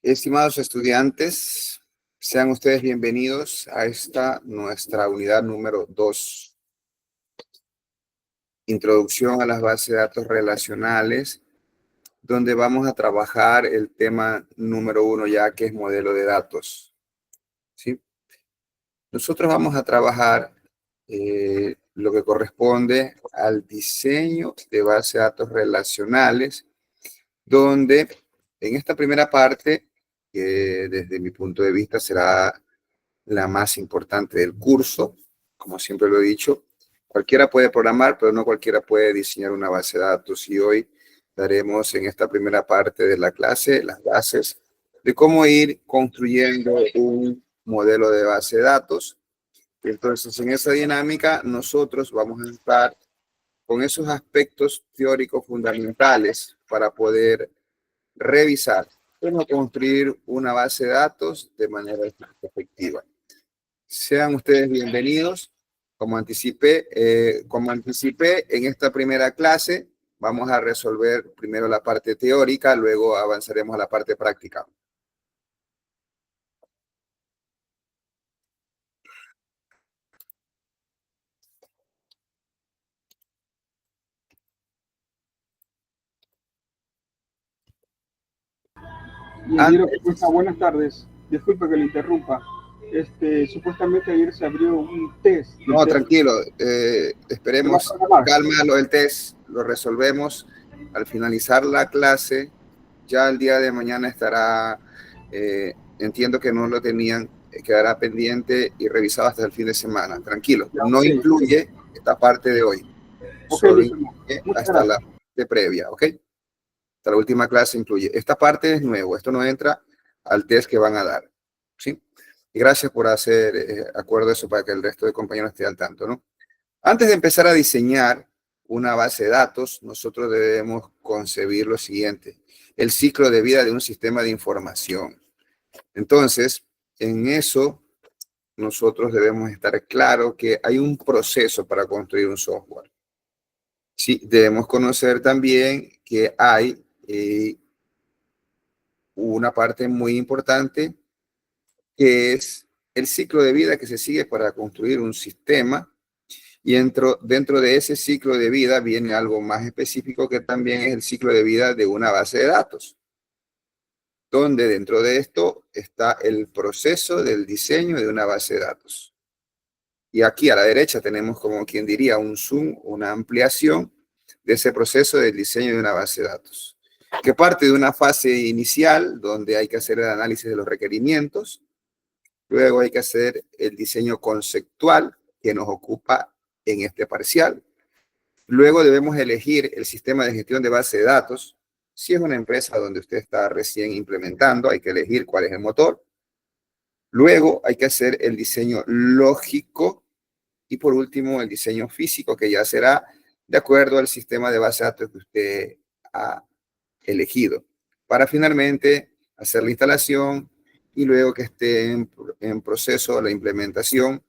Estimados estudiantes, sean ustedes bienvenidos a nuestra unidad número 2, Introducción a las bases de datos relacionales, donde vamos a trabajar el tema número 1 ya, que es modelo de datos. ¿Sí? Nosotros vamos a trabajar lo que corresponde al diseño de bases de datos relacionales, donde en esta primera parte, que desde mi punto de vista será la más importante del curso, como siempre lo he dicho, cualquiera puede programar, pero no cualquiera puede diseñar una base de datos. Y hoy daremos en esta primera parte de la clase las bases de cómo ir construyendo un modelo de base de datos. Entonces, en esa dinámica, nosotros vamos a estar con esos aspectos teóricos fundamentales para poder revisar cómo construir una base de datos de manera efectiva. Sean ustedes bienvenidos. Como anticipé, en esta primera clase vamos a resolver primero la parte teórica, luego avanzaremos a la parte práctica. Ingeniero, buenas tardes. Disculpe que le interrumpa. Supuestamente ayer se abrió un test. No, tranquilo. Esperemos calma lo del test. Lo resolvemos al finalizar la clase. Ya el día de mañana estará, entiendo que no lo tenían, quedará pendiente y revisado hasta el fin de semana. Tranquilo. No incluye esta parte de hoy. Solo incluye hasta la parte previa, ¿ok? Hasta la última clase incluye. Esta parte es nuevo. Esto no entra al test que van a dar, ¿sí? Y gracias por hacer acuerdo eso para que el resto de compañeros esté al tanto, ¿no? Antes de empezar a diseñar una base de datos, nosotros debemos concebir lo siguiente: el ciclo de vida de un sistema de información. Entonces, en eso, nosotros debemos estar claros que hay un proceso para construir un software. Sí, debemos conocer también que hay una parte muy importante que es el ciclo de vida que se sigue para construir un sistema, y dentro de ese ciclo de vida viene algo más específico que también es el ciclo de vida de una base de datos, donde dentro de esto está el proceso del diseño de una base de datos. Y aquí a la derecha tenemos, como quien diría, un zoom, una ampliación de ese proceso del diseño de una base de datos, que parte de una fase inicial donde hay que hacer el análisis de los requerimientos. Luego hay que hacer el diseño conceptual que nos ocupa en este parcial. Luego debemos elegir el sistema de gestión de base de datos. Si es una empresa donde usted está recién implementando, hay que elegir cuál es el motor. Luego hay que hacer el diseño lógico y por último el diseño físico, que ya será de acuerdo al sistema de base de datos que usted ha elegido, para finalmente hacer la instalación. Y luego que esté en proceso la implementación,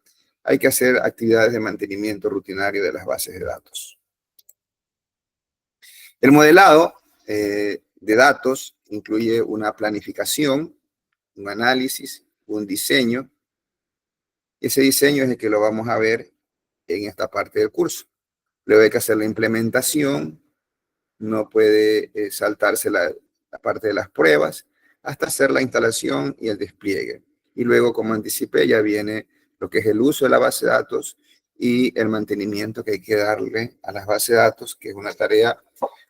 hay que hacer actividades de mantenimiento rutinario de las bases de datos. El modelado de datos incluye una planificación, un análisis, un diseño. Ese diseño es el que lo vamos a ver en esta parte del curso. Luego hay que hacer la implementación, no puede saltarse la parte de las pruebas, hasta hacer la instalación y el despliegue. Y luego, como anticipé, ya viene lo que es el uso de la base de datos y el mantenimiento que hay que darle a las bases de datos, que es una tarea,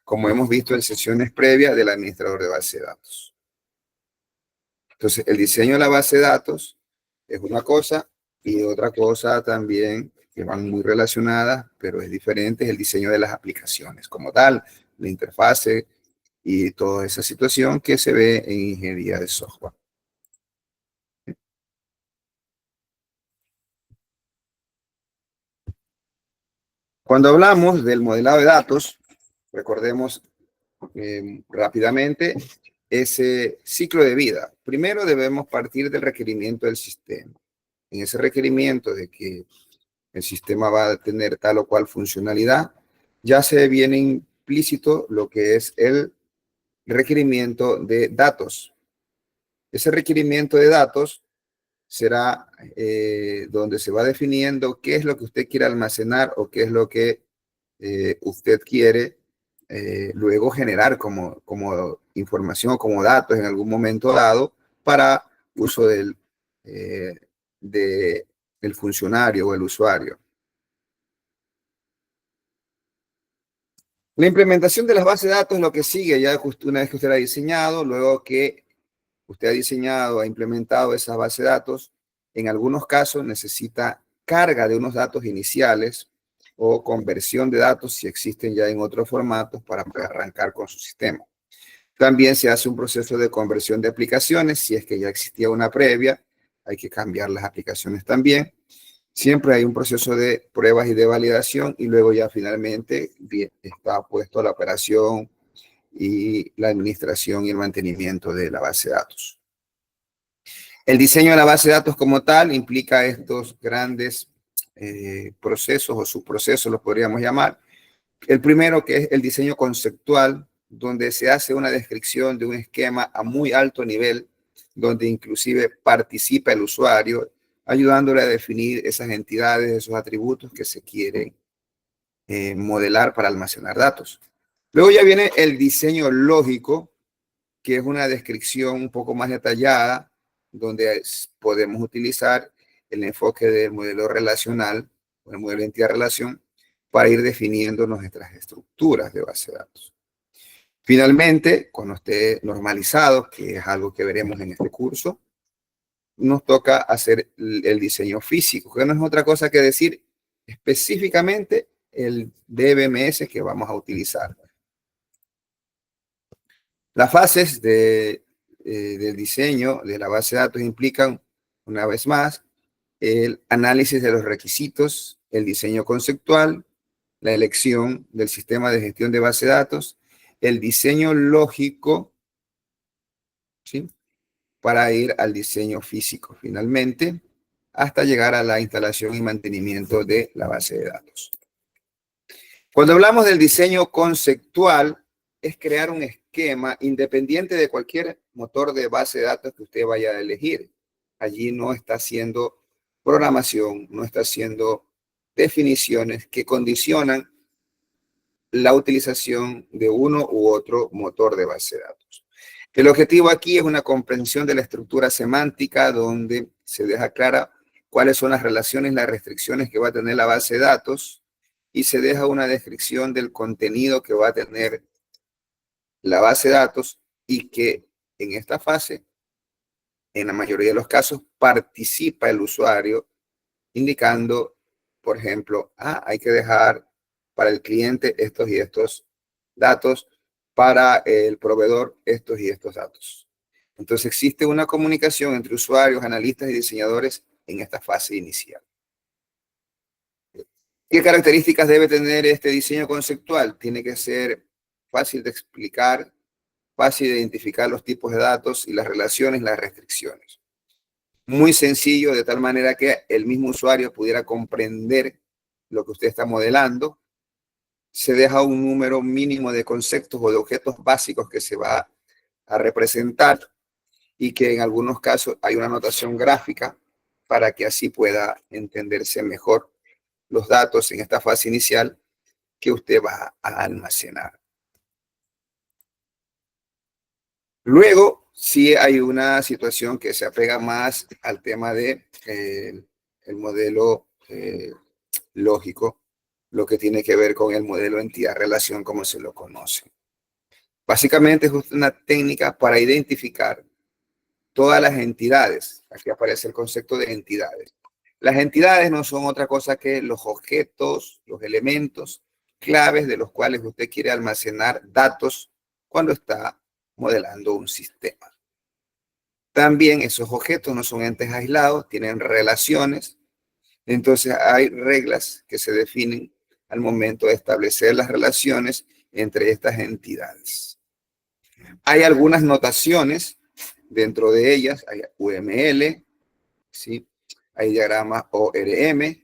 como hemos visto en sesiones previas, del administrador de base de datos. Entonces, el diseño de la base de datos es una cosa, y otra cosa también que van muy relacionadas, pero es diferente, es el diseño de las aplicaciones como tal, la interfase y toda esa situación que se ve en ingeniería de software. Cuando hablamos del modelado de datos, recordemos rápidamente ese ciclo de vida. Primero debemos partir del requerimiento del sistema. En ese requerimiento de que el sistema va a tener tal o cual funcionalidad, ya se viene implícito lo que es el requerimiento de datos. Ese requerimiento de datos será donde se va definiendo qué es lo que usted quiere almacenar o qué es lo que usted quiere luego generar como información o como datos en algún momento dado para uso del funcionario o el usuario. La implementación de las bases de datos es lo que sigue ya una vez que usted la ha diseñado, luego que usted ha diseñado, ha implementado esa base de datos, en algunos casos necesita carga de unos datos iniciales o conversión de datos si existen ya en otros formatos para poder arrancar con su sistema. También se hace un proceso de conversión de aplicaciones, si es que ya existía una previa, hay que cambiar las aplicaciones también. Siempre hay un proceso de pruebas y de validación y luego ya finalmente está puesto la operación y la administración y el mantenimiento de la base de datos. El diseño de la base de datos como tal implica estos grandes procesos o subprocesos, los podríamos llamar. El primero, que es el diseño conceptual, donde se hace una descripción de un esquema a muy alto nivel, donde inclusive participa el usuario, ayudándole a definir esas entidades, esos atributos que se quieren modelar para almacenar datos. Luego ya viene el diseño lógico, que es una descripción un poco más detallada, donde podemos utilizar el enfoque del modelo relacional, o el modelo de entidad-relación, para ir definiendo nuestras estructuras de base de datos. Finalmente, cuando esté normalizado, que es algo que veremos en este curso, nos toca hacer el diseño físico, que no es otra cosa que decir específicamente el DBMS que vamos a utilizar. Las fases del diseño de la base de datos implican, una vez más, el análisis de los requisitos, el diseño conceptual, la elección del sistema de gestión de base de datos, el diseño lógico, ¿sí?, para ir al diseño físico, finalmente, hasta llegar a la instalación y mantenimiento de la base de datos. Cuando hablamos del diseño conceptual, es crear un esquema independiente de cualquier motor de base de datos que usted vaya a elegir. Allí no está haciendo programación, no está haciendo definiciones que condicionan la utilización de uno u otro motor de base de datos. El objetivo aquí es una comprensión de la estructura semántica donde se deja clara cuáles son las relaciones, las restricciones que va a tener la base de datos y se deja una descripción del contenido que va a tener la base de datos y que en esta fase, en la mayoría de los casos, participa el usuario indicando, por ejemplo, hay que dejar para el cliente estos y estos datos, para el proveedor estos y estos datos. Entonces existe una comunicación entre usuarios, analistas y diseñadores en esta fase inicial. ¿Qué características debe tener este diseño conceptual? Tiene que ser fácil de explicar, fácil de identificar los tipos de datos y las relaciones, las restricciones. Muy sencillo, de tal manera que el mismo usuario pudiera comprender lo que usted está modelando. Se deja un número mínimo de conceptos o de objetos básicos que se va a representar y que en algunos casos hay una notación gráfica para que así pueda entenderse mejor los datos en esta fase inicial que usted va a almacenar. Luego, sí hay una situación que se apega más al tema de el modelo lógico, lo que tiene que ver con el modelo entidad-relación como se lo conoce. Básicamente es una técnica para identificar todas las entidades. Aquí aparece el concepto de entidades. Las entidades no son otra cosa que los objetos, los elementos claves de los cuales usted quiere almacenar datos cuando está modelando un sistema. También esos objetos no son entes aislados, tienen relaciones. Entonces hay reglas que se definen al momento de establecer las relaciones entre estas entidades. Hay algunas notaciones, dentro de ellas hay UML, ¿sí?, hay diagramas ORM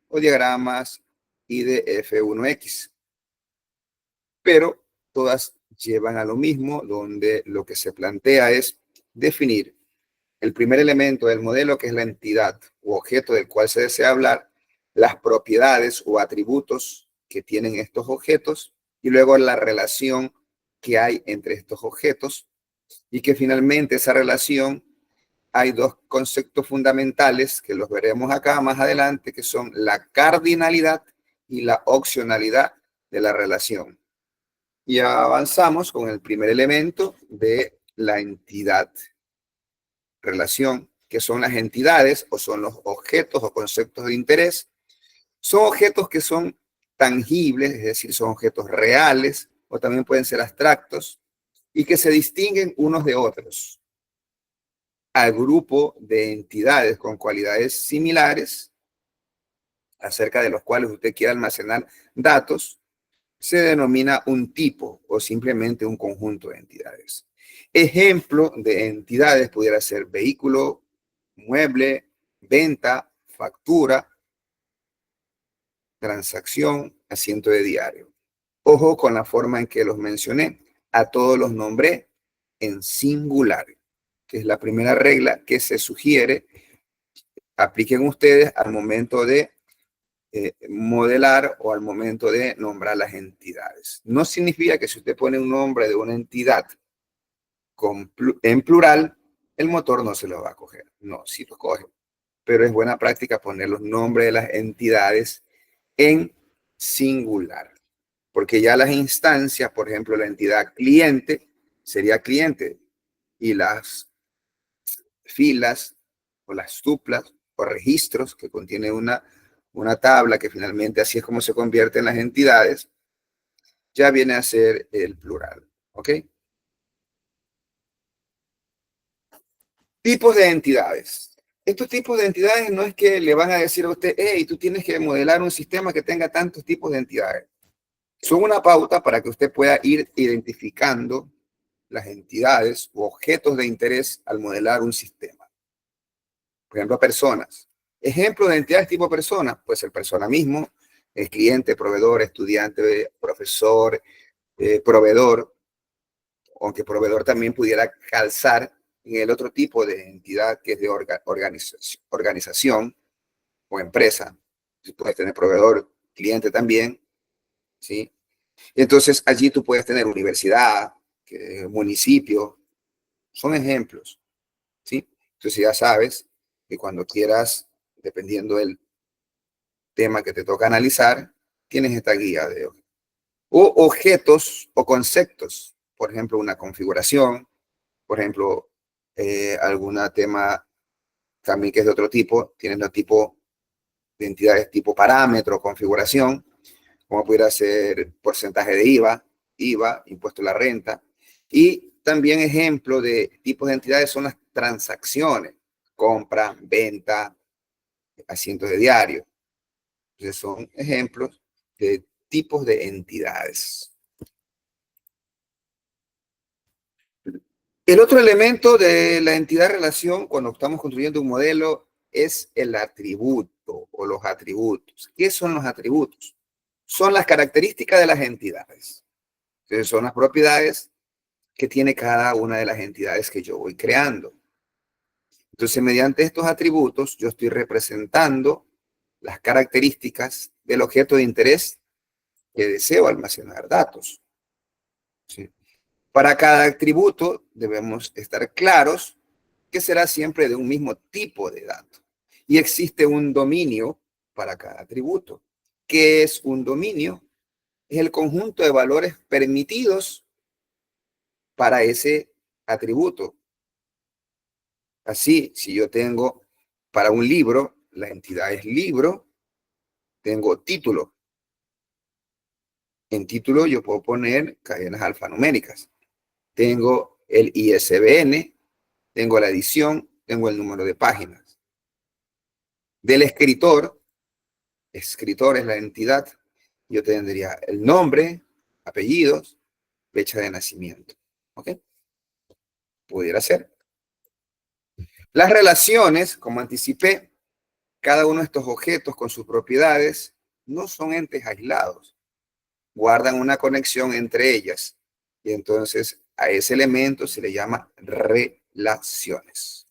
o diagramas IDF1X, pero todas llevan a lo mismo, donde lo que se plantea es definir el primer elemento del modelo, que es la entidad u objeto del cual se desea hablar, las propiedades o atributos que tienen estos objetos, y luego la relación que hay entre estos objetos, y que finalmente esa relación, hay dos conceptos fundamentales que los veremos acá más adelante, que son la cardinalidad y la opcionalidad de la relación. Y avanzamos con el primer elemento de la entidad. Relación, que son las entidades o son los objetos o conceptos de interés. Son objetos que son tangibles, es decir, son objetos reales o también pueden ser abstractos y que se distinguen unos de otros. Al grupo de entidades con cualidades similares, acerca de los cuales usted quiere almacenar datos, se denomina un tipo o simplemente un conjunto de entidades. Ejemplo de entidades pudiera ser vehículo, mueble, venta, factura, transacción, asiento de diario. Ojo con la forma en que los mencioné. A todos los nombré en singular, que es la primera regla que se sugiere apliquen ustedes al momento de modelar o al momento de nombrar las entidades. No significa que si usted pone un nombre de una entidad en plural, el motor no se lo va a coger. No, sí lo coge. Pero es buena práctica poner los nombres de las entidades en singular. Porque ya las instancias, por ejemplo, la entidad cliente sería cliente y las filas o las tuplas o registros que contiene una tabla, que finalmente así es como se convierten las entidades, ya viene a ser el plural. ¿Ok? Tipos de entidades. Estos tipos de entidades no es que le van a decir a usted, hey, tú tienes que modelar un sistema que tenga tantos tipos de entidades. Son una pauta para que usted pueda ir identificando las entidades u objetos de interés al modelar un sistema. Por ejemplo, personas. Ejemplo de entidades tipo persona, pues el persona mismo, el cliente, proveedor, estudiante, profesor, proveedor, aunque proveedor también pudiera calzar en el otro tipo de entidad que es de organización o empresa. Puedes tener proveedor, cliente también, ¿sí? Entonces allí tú puedes tener universidad, municipio, son ejemplos, ¿sí? Entonces ya sabes que cuando quieras, dependiendo del tema que te toca analizar, tienes esta guía de objetos o conceptos, por ejemplo, una configuración, por ejemplo, algún tema también que es de otro tipo, tienes el tipo de entidades tipo parámetro, configuración, como pudiera ser porcentaje de IVA, impuesto a la renta, y también ejemplo de tipos de entidades son las transacciones, compra, venta, asientos de diario. Entonces son ejemplos de tipos de entidades. El otro elemento de la entidad-relación cuando estamos construyendo un modelo es el atributo o los atributos. ¿Qué son los atributos? Son las características de las entidades. Entonces son las propiedades que tiene cada una de las entidades que yo voy creando. Entonces, mediante estos atributos, yo estoy representando las características del objeto de interés que deseo almacenar datos. ¿Sí? Para cada atributo debemos estar claros que será siempre de un mismo tipo de dato. Y existe un dominio para cada atributo. ¿Qué es un dominio? Es el conjunto de valores permitidos para ese atributo. Así, si yo tengo para un libro, la entidad es libro, tengo título. En título yo puedo poner cadenas alfanuméricas. Tengo el ISBN, tengo la edición, tengo el número de páginas. Del escritor es la entidad, yo tendría el nombre, apellidos, fecha de nacimiento. ¿Ok? Pudiera ser. Las relaciones, como anticipé, cada uno de estos objetos con sus propiedades no son entes aislados, guardan una conexión entre ellas y entonces a ese elemento se le llama relación. relaciones.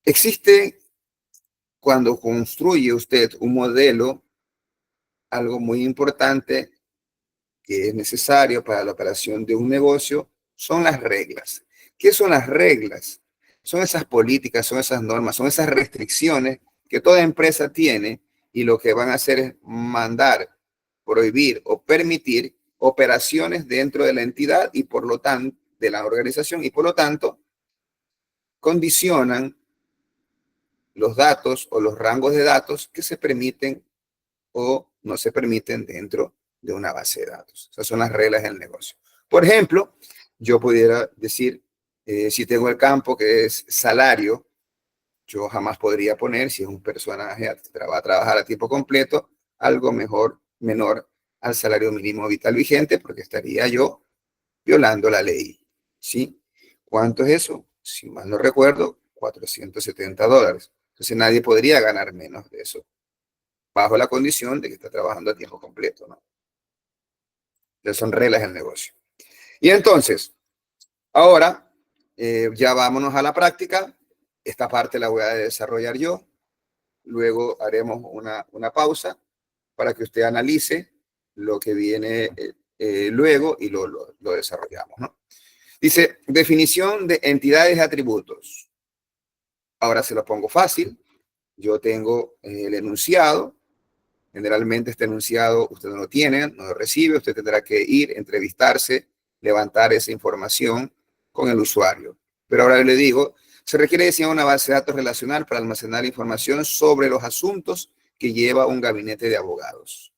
Existe, cuando construye usted un modelo, algo muy importante que es necesario para la operación de un negocio, son las reglas. ¿Qué son las reglas? Son esas políticas, son esas normas, son esas restricciones que toda empresa tiene, y lo que van a hacer es mandar, prohibir o permitir operaciones dentro de la entidad y por lo tanto de la organización, y por lo tanto condicionan los datos o los rangos de datos que se permiten o no se permiten dentro de una base de datos. Esas son las reglas del negocio. Por ejemplo, yo pudiera decir, si tengo el campo que es salario, yo jamás podría poner, si es un personaje que va a trabajar a tiempo completo, algo menor al salario mínimo vital vigente, porque estaría yo violando la ley. ¿Sí? ¿Cuánto es eso? Si mal no recuerdo, $470. Entonces nadie podría ganar menos de eso, bajo la condición de que está trabajando a tiempo completo, ¿no? Entonces son reglas del negocio. Y entonces, ahora, ya vámonos a la práctica. Esta parte la voy a desarrollar yo. Luego haremos una pausa para que usted analice lo que viene luego y lo desarrollamos, ¿no? Dice, definición de entidades y atributos. Ahora se lo pongo fácil. Yo tengo el enunciado. Generalmente este enunciado usted no lo tiene, no lo recibe. Usted tendrá que ir, entrevistarse, levantar esa información con el usuario. Pero ahora le digo, se requiere diseñar una base de datos relacional para almacenar información sobre los asuntos que lleva un gabinete de abogados.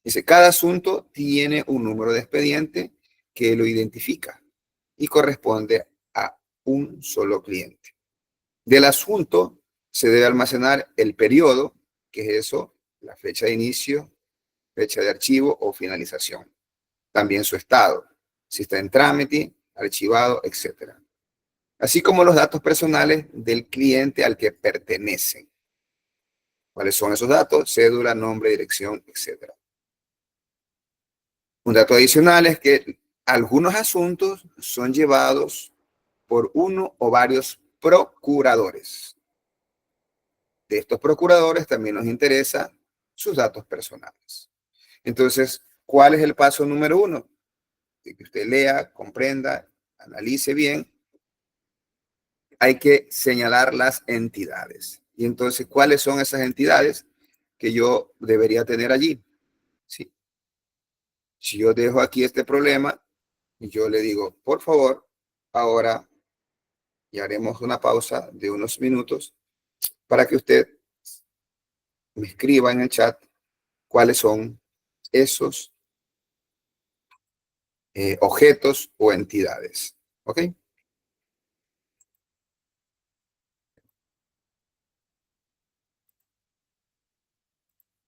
Dice, cada asunto tiene un número de expediente que lo identifica y corresponde a un solo cliente. Del asunto se debe almacenar el periodo, que es eso, la fecha de inicio, fecha de archivo o finalización. También su estado, si está en trámite, archivado, etc. Así como los datos personales del cliente al que pertenecen. ¿Cuáles son esos datos? Cédula, nombre, dirección, etc. Un dato adicional es que algunos asuntos son llevados por uno o varios procuradores. De estos procuradores también nos interesa sus datos personales. Entonces, ¿cuál es el paso número 1? De que usted lea, comprenda, analice bien. Hay que señalar las entidades. Y entonces, ¿cuáles son esas entidades que yo debería tener allí? ¿Sí? Si yo dejo aquí este problema y yo le digo, por favor, ahora, y haremos una pausa de unos minutos para que usted me escriba en el chat cuáles son esos objetos o entidades. ¿Ok?